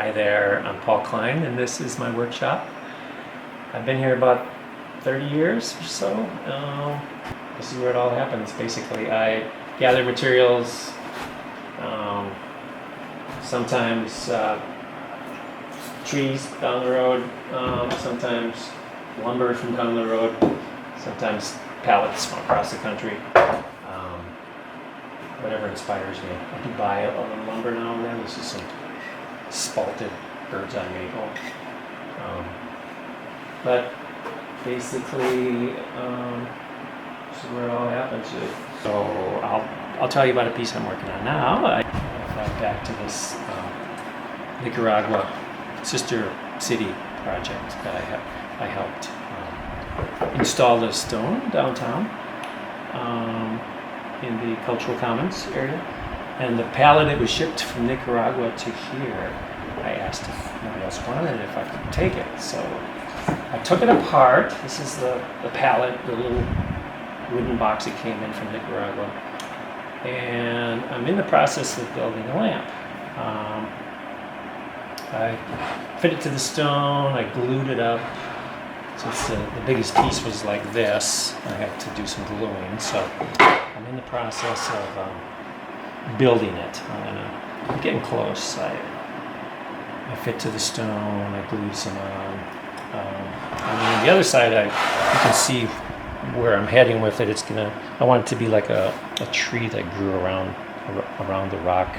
Hi there, I'm Paul Klein and this is my workshop. I've been here about 30 years or so. This is where it all happens basically. I gather materials, sometimes trees down the road, sometimes lumber from down the road, sometimes pallets from across the country. Whatever inspires me. I do buy a little lumber now and then. This is some spalted bird's eye maple. But basically, this is where it all happens. So I'll tell you about a piece I'm working on now. I fly back to this Nicaragua sister city project that I helped install the stone downtown in the Cultural Commons area. And the pallet, it was shipped from Nicaragua to here. I asked if nobody else wanted it, if I could take it. So I took it apart. This is the pallet, the little wooden box that came in from Nicaragua. And I'm in the process of building a lamp. I fit it to the stone, I glued it up. Since the biggest piece was like this, I had to do some gluing. So I'm in the process of building it. I'm getting close. I fit to the stone, I glued some on. And then on the other side, you can see where I'm heading with it. I want it to be like a tree that grew around the rock,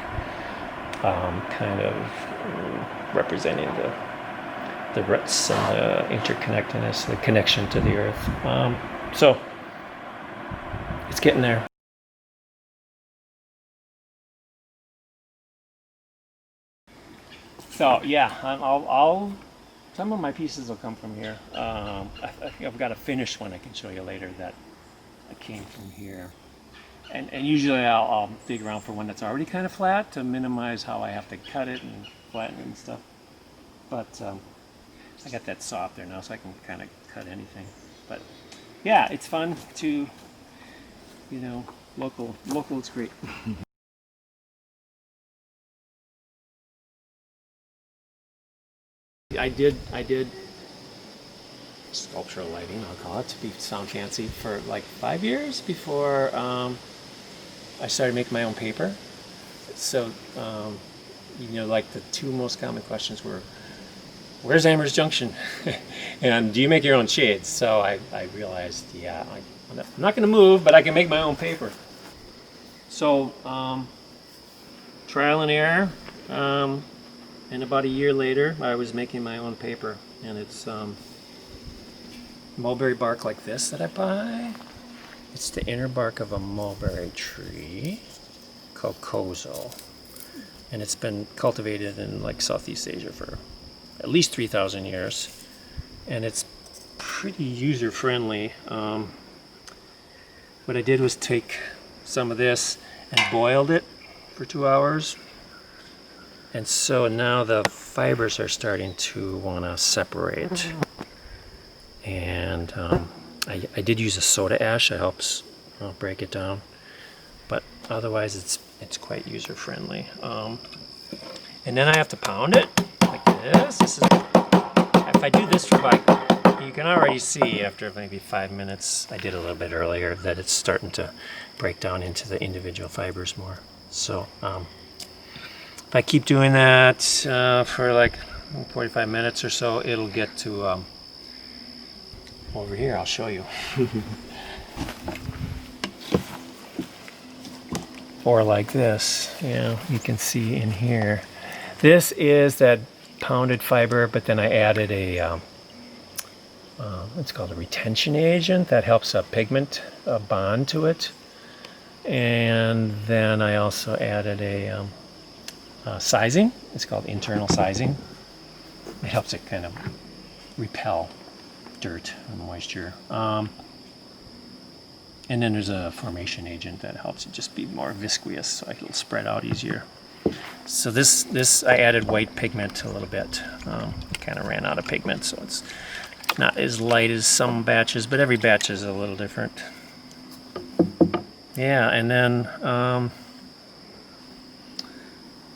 kind of representing the roots and the interconnectedness, the connection to the earth. So it's getting there. So yeah, some of my pieces will come from here. I think I've got a finished one I can show you later that came from here. And usually I'll dig around for one that's already kind of flat to minimize how I have to cut it and flatten it and stuff. But I got that saw up there now, so I can kind of cut anything. But yeah, it's fun to, local is great. I did sculptural lighting, I'll call it, to sound fancy, for like 5 years before I started making my own paper. So, like the two most common questions were, where's Amherst Junction? And do you make your own shades? So I realized, yeah, I'm not going to move, but I can make my own paper. So, trial and error. And about a year later, I was making my own paper, and it's mulberry bark like this that I buy. It's the inner bark of a mulberry tree called kozo, and it's been cultivated in like Southeast Asia for at least 3,000 years, and it's pretty user-friendly. What I did was take some of this and boiled it for 2 hours. And so now the fibers are starting to want to separate. And I did use a soda ash. It helps break it down. But otherwise it's quite user-friendly. And then I have to pound it like this. If I do this for you can already see after maybe 5 minutes, I did a little bit earlier, that it's starting to break down into the individual fibers more. So if I keep doing that for like 45 minutes or so, it'll get to over here. I'll show you. Or like this. You can see in here. This is that pounded fiber, but then I added a it's called a retention agent that helps a pigment bond to it. And then I also added a sizing. It's called internal sizing. It helps it kind of repel dirt and moisture. And then there's a formation agent that helps it just be more viscous, so it'll spread out easier. So this I added white pigment a little bit. Kind of ran out of pigment, so it's not as light as some batches, but every batch is a little different. Yeah, and then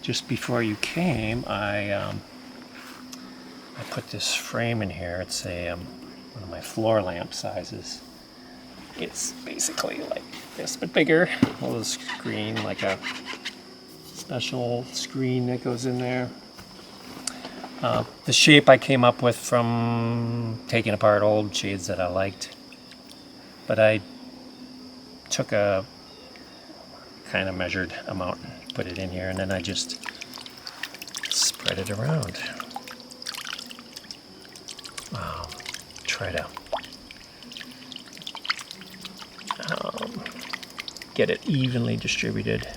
just before you came, I I put this frame in here. It's a one of my floor lamp sizes. It's basically like this, but bigger. A little screen, like a special screen that goes in there. The shape I came up with from taking apart old shades that I liked. But I took a kind of measured amount and put it in here, and then I just spread it around. Try to get it evenly distributed.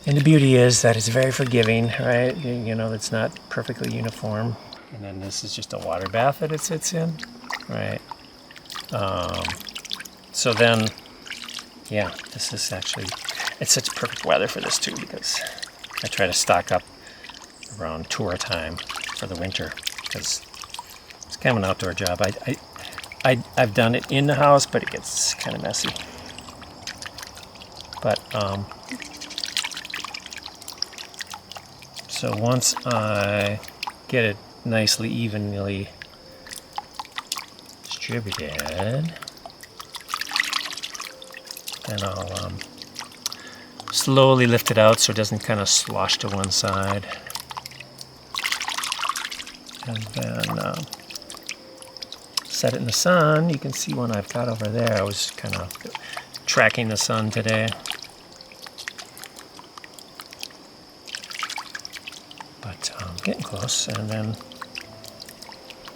And the beauty is that it's very forgiving, right? You know, it's not perfectly uniform. And then this is just a water bath that it sits in, right? So then, yeah, this is actually, it's such perfect weather for this too, because I try to stock up around tour time for the winter, because it's kind of an outdoor job. I've done it in the house, but it gets kind of messy. But so once I get it nicely evenly distributed, then I'll slowly lift it out so it doesn't kind of slosh to one side. And then set it in the sun. You can see one I've got over there. I was kind of tracking the sun today. But getting close. And then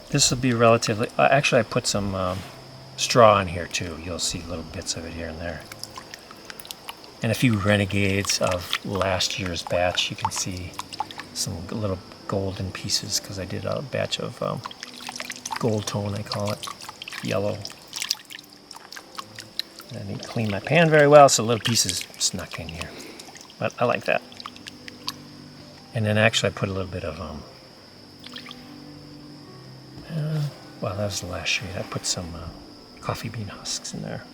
this will be relatively, actually I put some straw in here too. You'll see little bits of it here and there. And a few renegades of last year's batch. You can see some little golden pieces because I did a batch of gold tone, I call it, yellow. And I didn't clean my pan very well, so little pieces snuck in here. But I like that. And then actually I put a little bit of, well, that was the last shade. I put some coffee bean husks in there.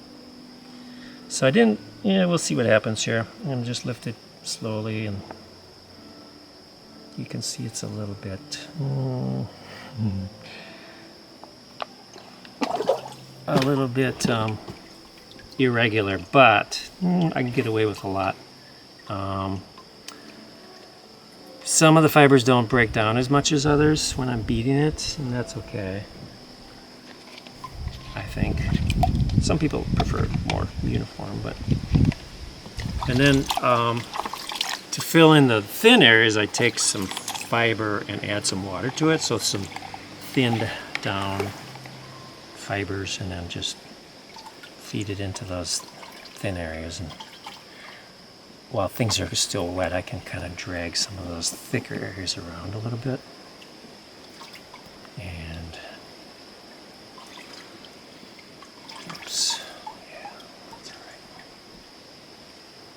So I didn't, yeah, we'll see what happens here. I'm going to just lift it slowly, and you can see it's a little bit, irregular, but I can get away with a lot. Some of the fibers don't break down as much as others when I'm beating it, and that's okay, I think. Some people prefer it more uniform, but... And then to fill in the thin areas, I take some fiber and add some water to it, so some thinned down fibers, and then just feed it into those thin areas. And while things are still wet, I can kind of drag some of those thicker areas around a little bit. And oops, yeah, that's all right.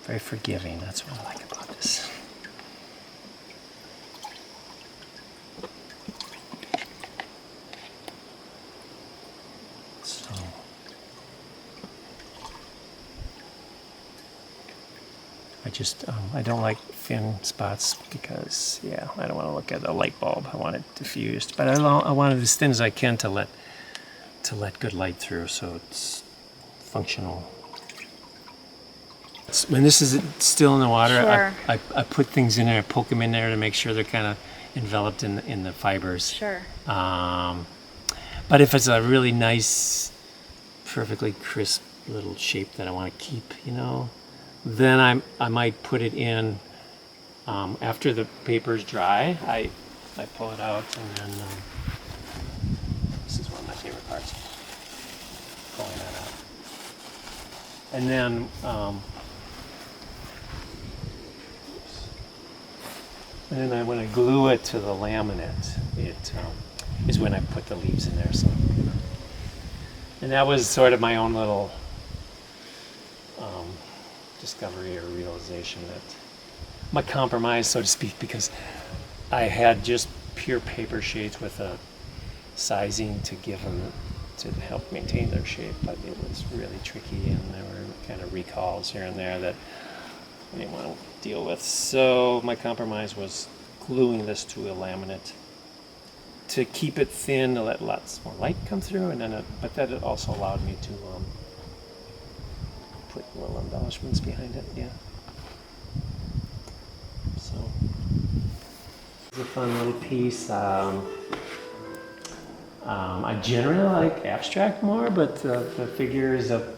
Very forgiving. That's what I like about this. So I just I don't like thin spots because, yeah, I don't want to look at a light bulb. I want it diffused, but I want it as thin as I can to let good light through, so it's functional. When this is still in the water, Sure. I put things in there, I poke them in there to make sure they're kind of enveloped in the fibers. Sure. But if it's a really nice, perfectly crisp little shape that I want to keep, you know, then I might put it in after the paper's dry. I pull it out, and then this is one of my favorite parts, pulling that out. And then when I glue it to the laminate, it is when I put the leaves in there. So, and that was sort of my own little discovery or realization, that my compromise, so to speak, because I had just pure paper shades with a sizing to give them to help maintain their shape, but it was really tricky, and there were kind of recalls here and there that I didn't want to deal with. So my compromise was gluing this to a laminate to keep it thin to let lots more light come through, and then but that it also allowed me to put little embellishments behind it. Yeah. So it's a fun little piece. I generally like abstract more, but the figure is a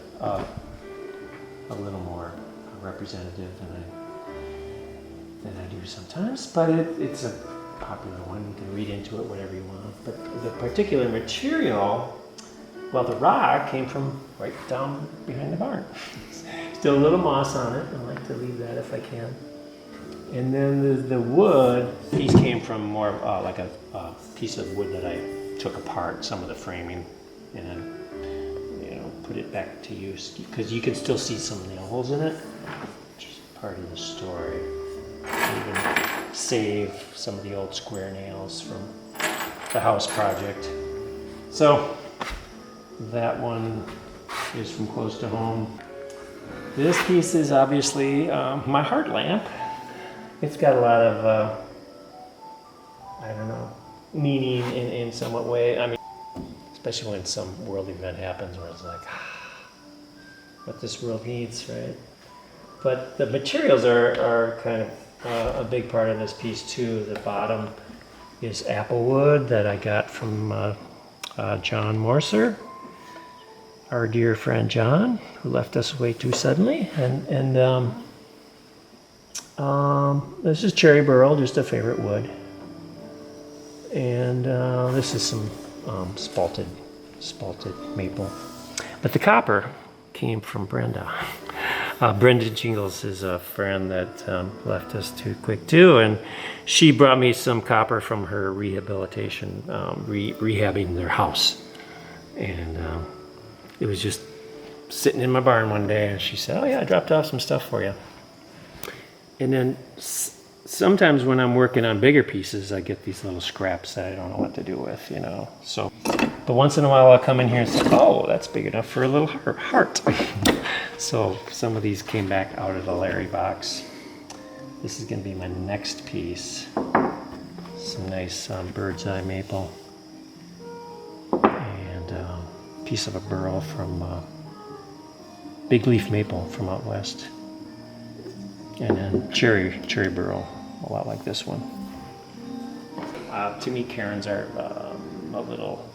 little more representative than I do sometimes. But it's a popular one. You can read into it whatever you want. But the particular material, well, the rock came from right down behind the barn. Still a little moss on it. I like to leave that if I can. And then the wood piece came from more like a piece of wood that I took apart, some of the framing, and then put it back to use, because you can still see some nail holes in it, which is part of the story. Even save some of the old square nails from the house project. So that one is from close to home. This piece is obviously my heart lamp. It's got a lot of meaning in somewhat way. I mean, especially when some world event happens where it's like, what this world needs, right? But the materials are kind of a big part of this piece too. The bottom is apple wood that I got from John Morser, our dear friend John, who left us way too suddenly. And this is cherry burl, just a favorite wood. And this is some spalted maple. But the copper came from Brenda. Brenda Jingles is a friend that left us too quick too, and she brought me some copper from her rehabilitation, rehabbing their house. And it was just sitting in my barn one day, and she said, "Oh yeah, I dropped off some stuff for you." And then sometimes when I'm working on bigger pieces, I get these little scraps that I don't know what to do with, So, but once in a while I'll come in here and say, "Oh, that's big enough for a little heart." So some of these came back out of the Larry box. This is going to be my next piece. Some nice bird's eye maple. And a piece of a burl from big leaf maple from out west. And then cherry burl, a lot like this one. To me, Karens are a little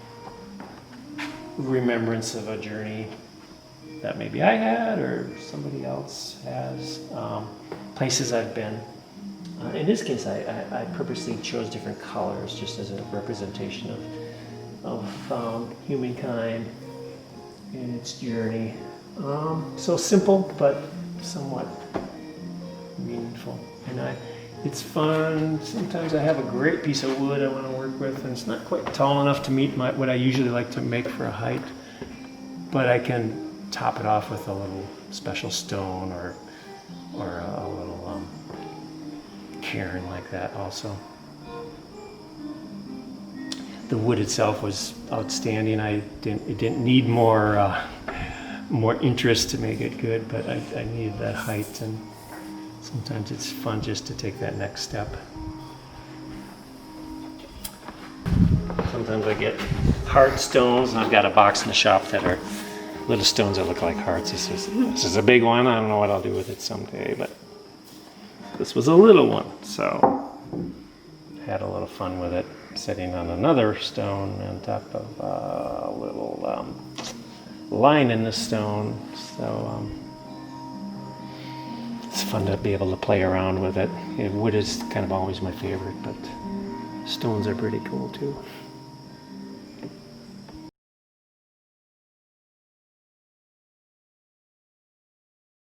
remembrance of a journey that maybe I had or somebody else has. Places I've been. In this case, I purposely chose different colors just as a representation of humankind and its journey. So simple, but somewhat meaningful. And it's fun. Sometimes I have a great piece of wood I want to work with, and it's not quite tall enough to meet what I usually like to make for a height, but I can top it off with a little special stone or a little cairn like that also. The wood itself was outstanding. It didn't need more interest to make it good, but I needed that height, and sometimes it's fun just to take that next step. Sometimes I get heart stones, and I've got a box in the shop that are little stones that look like hearts. This is a big one. I don't know what I'll do with it someday, but this was a little one, so I had a little fun with it, sitting on another stone on top of a little line in the stone. So it's fun to be able to play around with it. Wood is kind of always my favorite, but stones are pretty cool too.